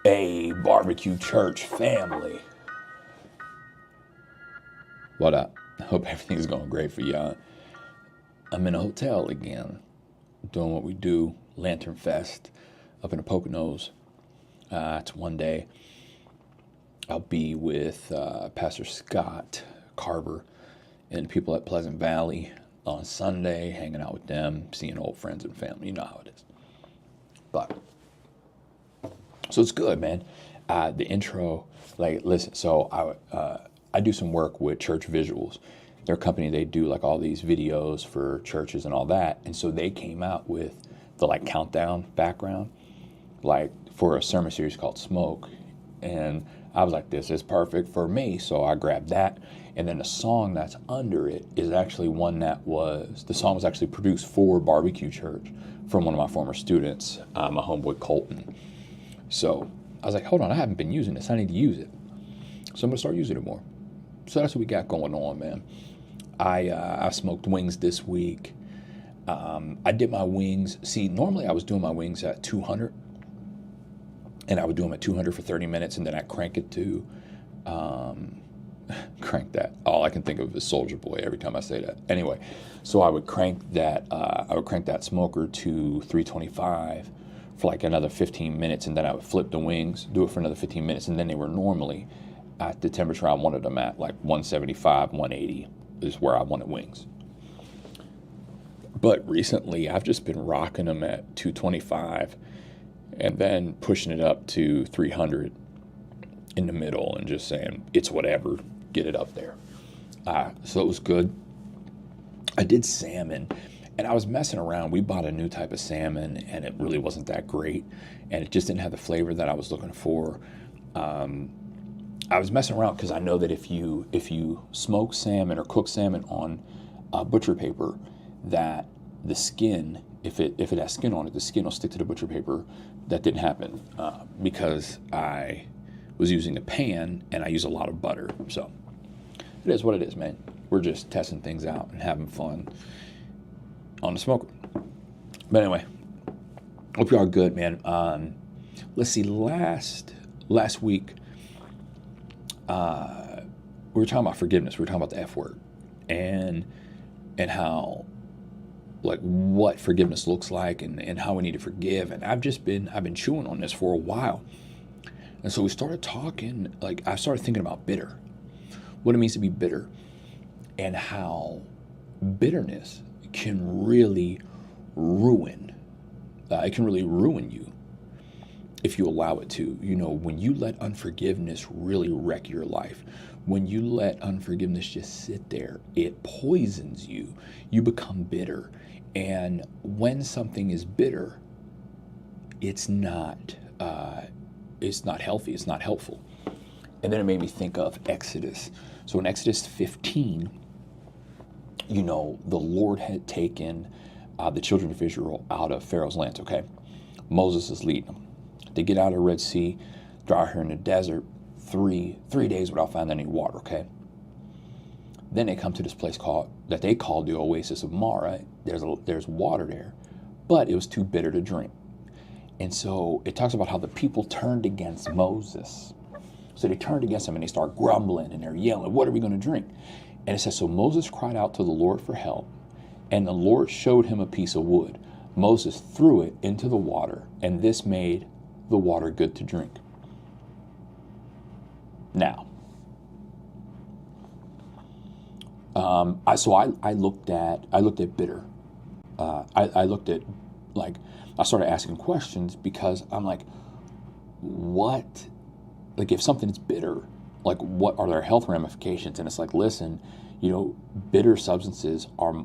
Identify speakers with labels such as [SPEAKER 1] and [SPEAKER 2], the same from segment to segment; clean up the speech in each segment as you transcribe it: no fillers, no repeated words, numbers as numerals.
[SPEAKER 1] A barbecue church family. What up? I hope everything's going great for y'all. I'm in a hotel again, doing what we do, Lantern Fest, up in the Poconos. It's one day. I'll be with Pastor Scott Carver and people at Pleasant Valley on Sunday, hanging out with them, seeing old friends and family. You know how it is. But so it's good, man. The intro, like, listen. So I do some work with Church Visuals. They're a company. They do like all these videos for churches and all that. And so they came out with the like countdown background, like for a sermon series called Smoke. And I was like, this is perfect for me. So I grabbed that. And then the song that's under it is actually one the song was actually produced for Barbecue Church from one of my former students, my homeboy Colton. So I was like, hold on, I haven't been using this. I need to use it. So I'm going to start using it more. So that's what we got going on, man. I smoked wings this week. I did my wings. See, normally I was doing my wings at 200. And I would do them at 200 for 30 minutes, and then I crank it to, crank that. All I can think of is Soldier Boy every time I say that. Anyway, so I would crank that smoker to 325 for like another 15 minutes, and then I would flip the wings, do it for another 15 minutes, and then they were normally at the temperature I wanted them at, like 175, 180 is where I wanted wings. But recently, I've just been rocking them at 225 and then pushing it up to 300 in the middle and just saying, it's whatever, get it up there. So it was good. I did salmon, and I was messing around. We bought a new type of salmon, and it really wasn't that great, and it just didn't have the flavor that I was looking for. I was messing around because I know that if you smoke salmon or cook salmon on butcher paper, that the skin, if it has skin on it, the skin will stick to the butcher paper. That didn't happen because I was using a pan and I use a lot of butter. So it is what it is, man. We're just testing things out and having fun on the smoker. But anyway, hope you all are good, man. Let's see. Last week, we were talking about forgiveness. We were talking about the F word and how, like, what forgiveness looks like and how we need to forgive. And I've been chewing on this for a while. And so we started talking, like, I started thinking about bitter, what it means to be bitter, and how bitterness can really ruin you if you allow it to. You know, when you let unforgiveness really wreck your life, when you let unforgiveness just sit there, it poisons you. You become bitter. And when something is bitter, it's not healthy. It's not helpful. And then it made me think of Exodus. So in Exodus 15, you know, the Lord had taken the children of Israel out of Pharaoh's land, okay? Moses is leading them. They get out of the Red Sea, they're out here in the desert, three days without finding any water, okay? Then they come to this place that they called the Oasis of Mara. There's water there, but it was too bitter to drink. And so it talks about how the people turned against Moses. So they turned against him and they start grumbling and they're yelling, what are we going to drink? And it says, so Moses cried out to the Lord for help, and the Lord showed him a piece of wood. Moses threw it into the water, and this made the water good to drink. Now, I looked at bitter. I looked at, like, I started asking questions because I'm like, what, like, if something's bitter, like, what are their health ramifications? And it's like, listen, you know, bitter substances are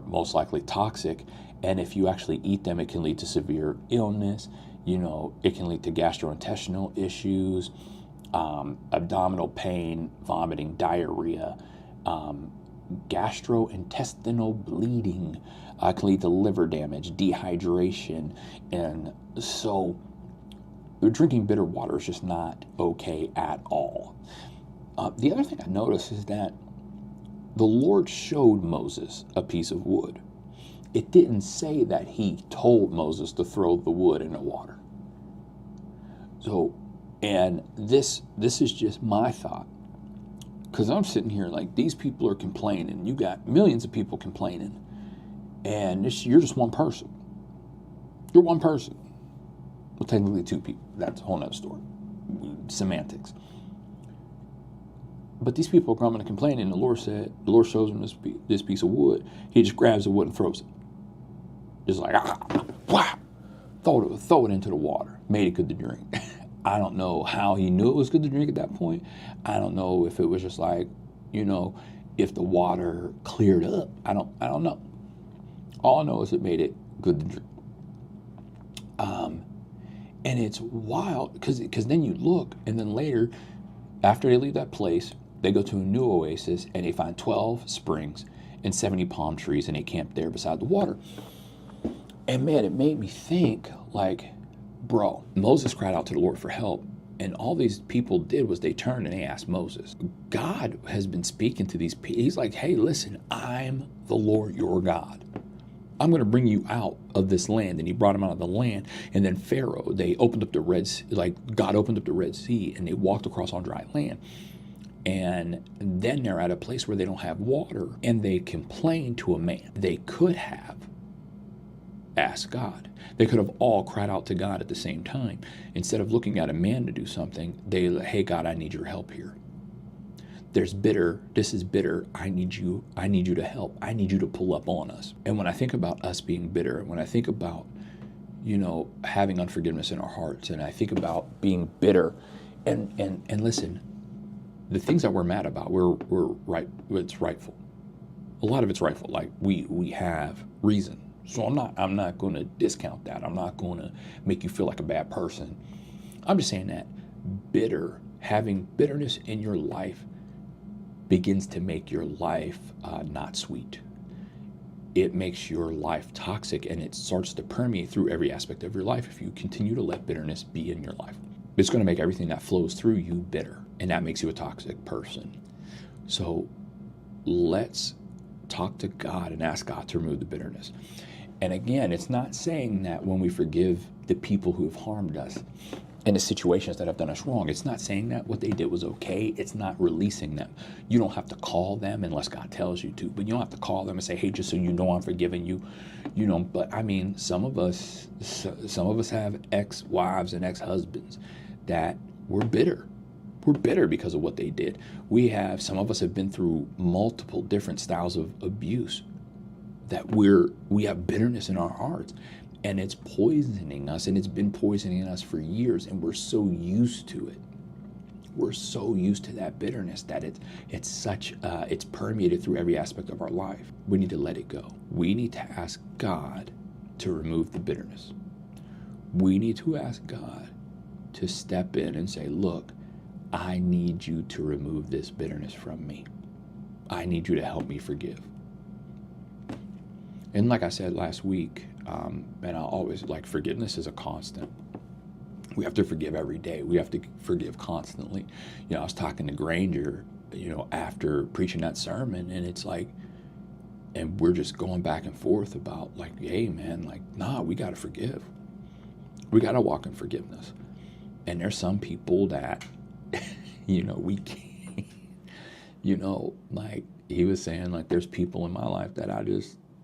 [SPEAKER 1] most likely toxic, and if you actually eat them, it can lead to severe illness. You know, it can lead to gastrointestinal issues, abdominal pain, vomiting, diarrhea, gastrointestinal bleeding, can lead to liver damage, dehydration. And so drinking bitter water is just not okay at all. The other thing I noticed is that the Lord showed Moses a piece of wood. It didn't say that he told Moses to throw the wood in the water.
[SPEAKER 2] So, and this is just my thought, because I'm sitting here like these people are complaining. You got millions of people complaining, and you're just one person. You're one person. Well, technically two people. That's a whole nother story. Semantics. But these people are grumbling and complaining, and the Lord shows him this piece of wood. He just grabs the wood and throws it. Just like, wow. Throw it into the water. Made it good to drink. I don't know how he knew it was good to drink at that point. I don't know if it was just like, if the water cleared up. I don't know. All I know is it made it good to drink. And it's wild because then you look, and then later, after they leave that place, they go to a new oasis and they find 12 springs and 70 palm trees, and they camp there beside the water. And man, it made me think, like, bro, Moses cried out to the Lord for help, and all these people did was they turned and they asked Moses. God has been speaking to these people. He's like, hey, listen, I'm the Lord your God. I'm going to bring you out of this land. And he brought them out of the land. And then Pharaoh, they opened up the Red Sea, like God opened up the Red Sea, and they walked across on dry land. And then they're at a place where they don't have water, and they complain to a man. They could have asked God. They could have all cried out to God at the same time. Instead of looking at a man to do something, hey God, I need your help here. This is bitter. I need you to help. I need you to pull up on us. And when I think about us being bitter, when I think about, having unforgiveness in our hearts, and I think about being bitter, and listen, the things that we're mad about, we're right, it's rightful. A lot of it's rightful. Like we have reason. So I'm not going to discount that. I'm not going to make you feel like a bad person. I'm just saying that having bitterness in your life begins to make your life not sweet. It makes your life toxic, and it starts to permeate through every aspect of your life if you continue to let bitterness be in your life. It's going to make everything that flows through you bitter, and that makes you a toxic person. So let's talk to God and ask God to remove the bitterness. And again, it's not saying that when we forgive the people who have harmed us and the situations that have done us wrong, it's not saying that what they did was okay. It's not releasing them. You don't have to call them unless God tells you to, but you don't have to call them and say, hey, just so you know I'm forgiving you, but I mean, some of us have ex-wives and ex-husbands that were bitter. We're bitter because of what they did. Some of us have been through multiple different styles of abuse, that we have bitterness in our hearts, and it's poisoning us, and it's been poisoning us for years, and we're so used to it. We're so used to that bitterness that it's permeated through every aspect of our life. We need to let it go. We need to ask God to remove the bitterness. We need to ask God to step in and say, look, I need you to remove this bitterness from me. I need you to help me forgive. And like I said last week, and I always forgiveness is a constant. We have to forgive every day. We have to forgive constantly. I was talking to Granger, after preaching that sermon, and it's like, and we're just going back and forth about hey man, we got to forgive. We got to walk in forgiveness. And there's some people that, we can't, he was saying, there's people in my life that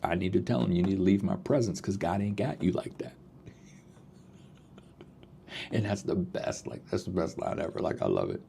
[SPEAKER 2] I need to tell them, you need to leave my presence because God ain't got you like that. And that's the best line ever. I love it.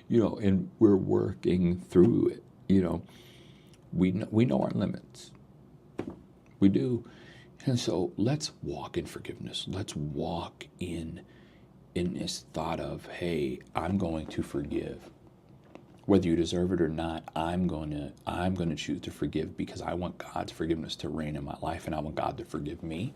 [SPEAKER 2] And we're working through it. We know our limits. We do. And so let's walk in forgiveness. Let's walk in this thought of, hey, I'm going to forgive. Whether you deserve it or not, I'm going to choose to forgive because I want God's forgiveness to reign in my life, and I want God to forgive me.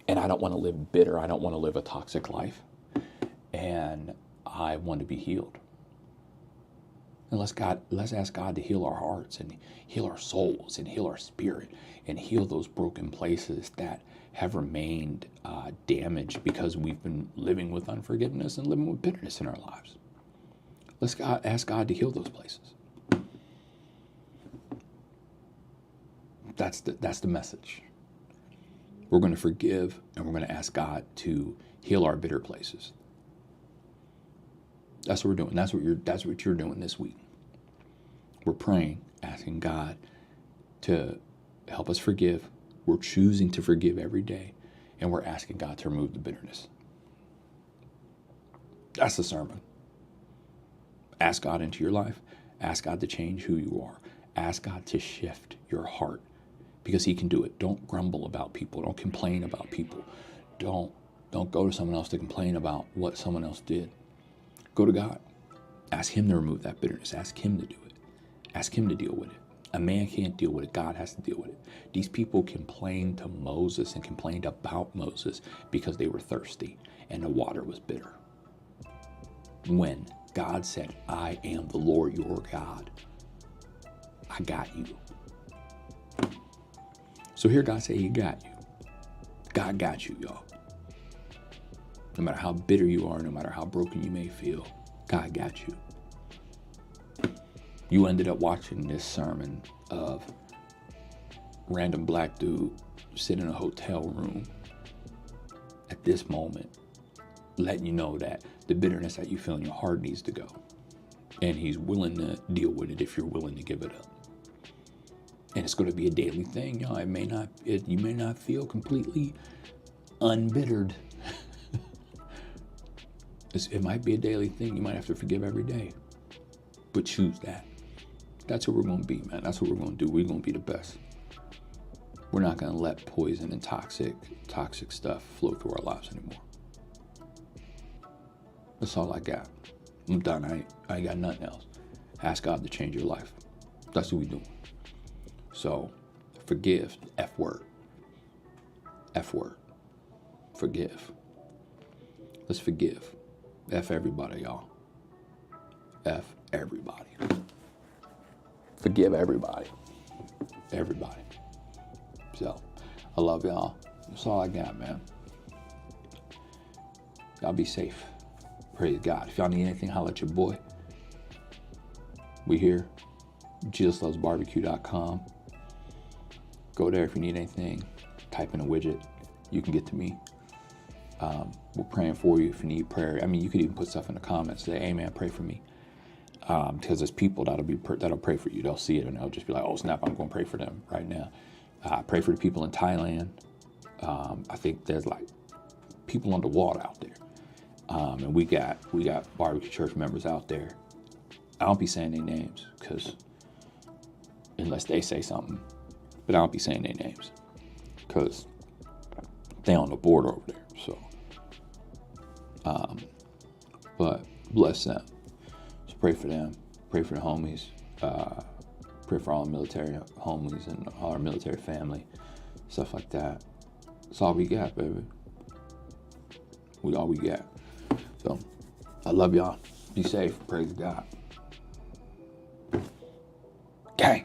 [SPEAKER 2] And I don't want to live bitter. I don't want to live a toxic life. And I want to be healed. And let's ask God to heal our hearts and heal our souls and heal our spirit and heal those broken places that have remained damaged because we've been living with unforgiveness and living with bitterness in our lives. Let's ask God to heal those places. That's the message. We're going to forgive, and we're going to ask God to heal our bitter places. That's what we're doing. That's what you're doing this week. We're praying, asking God to help us forgive. We're choosing to forgive every day, and we're asking God to remove the bitterness. That's the sermon. Ask God into your life. Ask God to change who you are. Ask God to shift your heart, because he can do it. Don't grumble about people. Don't complain about people. Don't go to someone else to complain about what someone else did. Go to God. Ask him to remove that bitterness. Ask him to do it. Ask him to deal with it. A man can't deal with it. God has to deal with it. These people complained to Moses and complained about Moses because they were thirsty and the water was bitter. When God said, I am the Lord your God, I got you. So here God say he got you. God got you, y'all. No matter how bitter you are, no matter how broken you may feel, God got you. You ended up watching this sermon of random black dude sitting in a hotel room at this moment, letting you know that the bitterness that you feel in your heart needs to go. And he's willing to deal with it if you're willing to give it up. And it's going to be a daily thing, y'all. You may not feel completely unbittered. It might be a daily thing. You might have to forgive every day. But choose that. That's what we're going to be, man. That's what we're going to do. We're going to be the best. We're not going to let poison and toxic stuff flow through our lives anymore. That's all I got. I'm done. I ain't got nothing else. Ask God to change your life. That's what we do. So, forgive. F word. F word. Forgive. Let's forgive. F everybody, y'all. F everybody. Forgive everybody. Everybody. So, I love y'all. That's all I got, man. Y'all be safe. Praise God. If y'all need anything, holler at your boy. We here. JesusLovesBarbecue.com. Go there if you need anything. Type in a widget. You can get to me. We're praying for you if you need prayer. I mean, you could even put stuff in the comments. Say, hey, man, pray for me. Because there's people that'll pray for you. They'll see it and they'll just be like, oh, snap, I'm going to pray for them right now. Pray for the people in Thailand. I think there's like people on the wall out there. And we got barbecue church members out there. I don't be saying their names because unless they say something, but I don't be saying their names because they on the board over there. So, but bless them. Just pray for them. Pray for the homies. Pray for all the military homies and all our military family, stuff like that. That's all we got, baby. All we got. So, I love y'all. Be safe. Praise God. Gang.